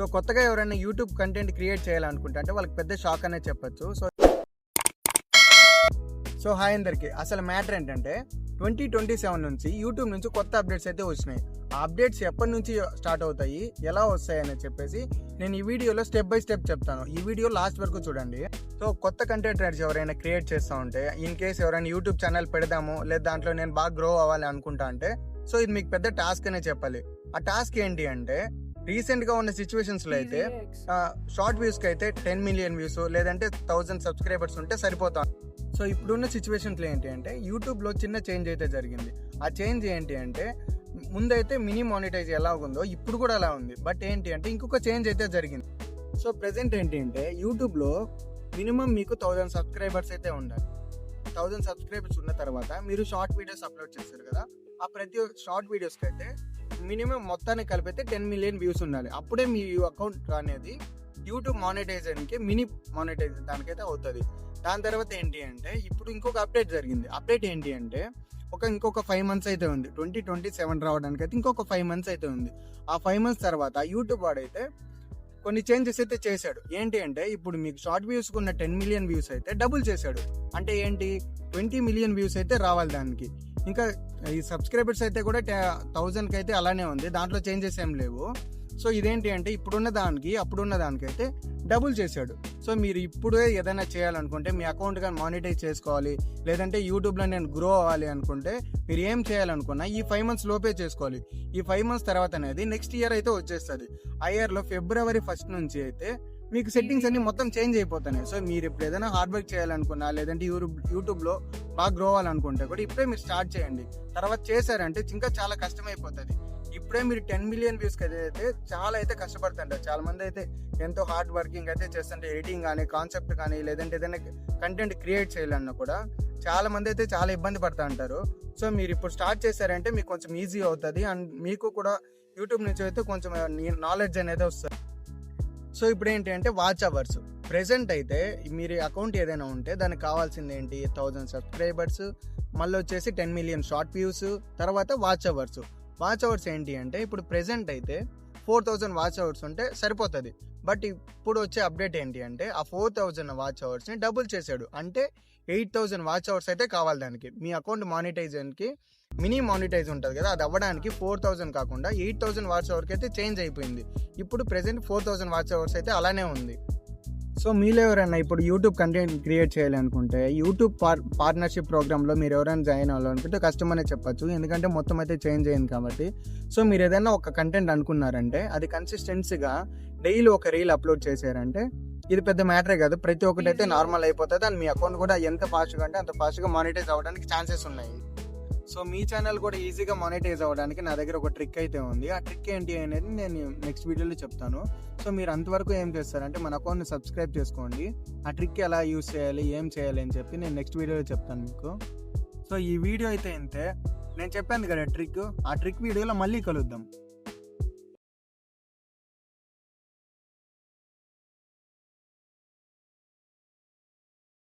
So కొత్తగా ఎవరైనా YouTube content create చేయాలనుకుంటే అంటే వాళ్ళకి పెద్ద షాక్ అనే చెప్పొచ్చు. సో హాయ్ అందరికి. అసలు మ్యాటర్ ఏంటంటే 2027 నుంచి యూట్యూబ్ నుంచి కొత్త అప్డేట్స్ అయితే వచ్చినాయి. ఆ అప్డేట్స్ ఎప్పటి నుంచి స్టార్ట్ అవుతాయి, ఎలా వస్తాయి అని చెప్పేసి నేను ఈ వీడియోలో స్టెప్ బై స్టెప్ చెప్తాను. ఈ వీడియో లాస్ట్ వరకు చూడండి. సో కొత్త కంటెంట్ రైటర్స్ ఎవరైనా క్రియేట్ చేస్తూ ఉంటే, ఇన్ కేస్ ఎవరైనా యూట్యూబ్ ఛానల్ పెడదాము లేదా దాంట్లో నేను బాగా గ్రో అవ్వాలి అనుకుంటా అంటే సో ఇది మీకు పెద్ద టాస్క్ అనే చెప్పాలి. ఆ టాస్క్ ఏంటి అంటే రీసెంట్ గా ఉన్న సిచ్యువేషన్స్ లో అయితే షార్ట్ వ్యూస్ కి అయితే 10 మిలియన్ వ్యూస్ లేదంటే 1000 సబ్స్క్రైబర్స్ ఉంటే సరిపోతాం. సో ఇప్పుడున్న సిచ్యువేషన్స్లో ఏంటి అంటే యూట్యూబ్లో చిన్న చేంజ్ అయితే జరిగింది. ఆ చేంజ్ ఏంటి అంటే ముందైతే మినీ మానిటైజ్ ఎలా ఉందో ఇప్పుడు కూడా అలా ఉంది. బట్ ఏంటి అంటే ఇంకొక చేంజ్ అయితే జరిగింది. సో ప్రెసెంట్ ఏంటి అంటే యూట్యూబ్లో మినిమం మీకు 1000 సబ్స్క్రైబర్స్ అయితే ఉండాలి. 1000 సబ్స్క్రైబర్స్ ఉన్న తర్వాత మీరు షార్ట్ వీడియోస్ అప్లోడ్ చేస్తారు కదా, ఆ ప్రతి షార్ట్ వీడియోస్కి అయితే మినిమం మొత్తాన్ని కలిపితే 10 మిలియన్ వ్యూస్ ఉండాలి. అప్పుడే మీ అకౌంట్ అనేది యూట్యూబ్ మానిటైజేషన్కి మినీ మానిటైజ్ దానికైతే అవుతుంది. దాని తర్వాత ఏంటి అంటే ఇప్పుడు ఇంకొక అప్డేట్ జరిగింది. అప్డేట్ ఏంటి అంటే ఇంకొక 5 మంత్స్ అయితే ఉంది. 2027 రావడానికి అయితే ఇంకొక 5 మంత్స్ అయితే ఉంది. ఆ 5 మంత్స్ తర్వాత యూట్యూబ్ వాడైతే కొన్ని చేంజెస్ అయితే చేశాడు. ఏంటి అంటే ఇప్పుడు మీకు షార్ట్ వ్యూస్కి ఉన్న 10 మిలియన్ వ్యూస్ అయితే డబుల్ చేశాడు. అంటే ఏంటి 20 మిలియన్ వ్యూస్ అయితే రావాలి దానికి. ఇంకా ఈ సబ్స్క్రైబర్స్ అయితే కూడా 1000కి అయితే అలానే ఉంది, దాంట్లో చేంజెస్ ఏం లేవు. సో ఇదేంటి అంటే ఇప్పుడున్న దానికి అప్పుడున్న దానికైతే డబుల్ చేశాడు. సో మీరు ఇప్పుడే ఏదైనా చేయాలనుకుంటే మీ అకౌంట్ కానీ మానిటైజ్ చేసుకోవాలి లేదంటే యూట్యూబ్లో నేను గ్రో అవ్వాలి అనుకుంటే మీరు ఏం చేయాలనుకున్నా ఈ 5 మంత్స్ లోపే చేసుకోవాలి. ఈ 5 మంత్స్ తర్వాత అనేది నెక్స్ట్ ఇయర్ అయితే వచ్చేస్తుంది. ఆ ఇయర్లో February 1 నుంచి అయితే మీకు సెట్టింగ్స్ అన్ని మొత్తం చేంజ్ అయిపోతున్నాయి. సో మీరు ఇప్పుడు ఏదైనా హార్డ్ వర్క్ చేయాలనుకున్నా లేదంటే యూట్యూబ్లో బాగా గ్రో అవ్వాలనుకుంటే కూడా ఇప్పుడే మీరు స్టార్ట్ చేయండి. తర్వాత చేశారంటే ఇంకా చాలా కష్టమైపోతుంది. ఇప్పుడే మీరు 10 మిలియన్ వ్యూస్కి అయితే చాలా అయితే కష్టపడుతుంటారు. చాలా మంది అయితే ఎంతో హార్డ్ వర్కింగ్ అయితే చేస్తుంటే ఎడిటింగ్ కానీ కాన్సెప్ట్ కానీ లేదంటే ఏదైనా కంటెంట్ క్రియేట్ చేయాలన్నా కూడా చాలా మంది అయితే చాలా ఇబ్బంది పడుతూ ఉంటారు. సో మీరు ఇప్పుడు స్టార్ట్ చేశారంటే మీకు కొంచెం ఈజీ అవుతుంది అండ్ మీకు కూడా యూట్యూబ్ నుంచి అయితే కొంచెం నాలెడ్జ్ అనేది వస్తుంది. సో ఇప్పుడు ఏంటి అంటే వాచ్ అవర్స్ ప్రెసెంట్ అయితే మీరు అకౌంట్ ఏదైనా ఉంటే దానికి కావాల్సింది ఏంటి 1000 సబ్స్క్రైబర్స్, మళ్ళీ వచ్చేసి 10 మిలియన్ షార్ట్ వ్యూస్, తర్వాత వాచ్ అవర్స్. వాచ్ అవర్స్ ఏంటి అంటే ఇప్పుడు ప్రెసెంట్ అయితే 4000 వాచ్ అవర్స్ ఉంటే సరిపోతుంది. బట్ ఇప్పుడు వచ్చే అప్డేట్ ఏంటి అంటే ఆ 4000 వాచ్ అవర్స్ని డబుల్ చేశాడు. అంటే 8000 వాచ్ అవర్స్ అయితే కావాలి దానికి. మీ అకౌంట్ మానిటైజేషన్కి మినీ మానిటైజ్ ఉంటుంది కదా, అది అవ్వడానికి 4000 కాకుండా 8000 వాచ్ అవర్కి అయితే చేంజ్ అయిపోయింది. ఇప్పుడు ప్రెసెంట్ 4000 వాచ్ అవర్స్ అయితే అలానే ఉంది. సో మీరు ఎవరైనా ఇప్పుడు యూట్యూబ్ కంటెంట్ క్రియేట్ చేయాలనుకుంటే యూట్యూబ్ పార్ట్నర్షిప్ ప్రోగ్రాంలో మీరు ఎవరైనా జాయిన్ అవ్వాలనుకుంటే కష్టమనే చెప్పచ్చు, ఎందుకంటే మొత్తం అయితే చేంజ్ అయింది కాబట్టి. సో మీరు ఏదైనా ఒక కంటెంట్ అనుకున్నారంటే అది కన్సిస్టెన్సీగా డైలీ ఒక రీల్ అప్లోడ్ చేశారంటే ఇది పెద్ద మ్యాటరే కాదు, ప్రతి ఒక్కటి అయితే నార్మల్ అయిపోతుంది అండ్ మీ అకౌంట్ కూడా ఎంత ఫాస్ట్గా అంటే అంత ఫాస్ట్గా మానిటైజ్ అవ్వడానికి ఛాన్సెస్ ఉన్నాయి. సో మీ ఛానల్ కూడా ఈజీగా మానిటైజ్ అవ్వడానికి నా దగ్గర ఒక ట్రిక్ అయితే ఉంది. ఆ ట్రిక్ ఏంటి అనేది నేను నెక్స్ట్ వీడియోలో చెప్తాను. సో మీరు అంతవరకు ఏం చేస్తారంటే మన అకౌంట్ని సబ్స్క్రైబ్ చేసుకోండి. ఆ ట్రిక్ ఎలా యూస్ చేయాలి ఏం చేయాలి అని చెప్పి నేను నెక్స్ట్ వీడియోలో చెప్తాను మీకు. సో ఈ వీడియో అయితే ఇంతే. నేను చెప్పాను కదా ట్రిక్, ఆ ట్రిక్ వీడియోలో మళ్ళీ కలుద్దాం.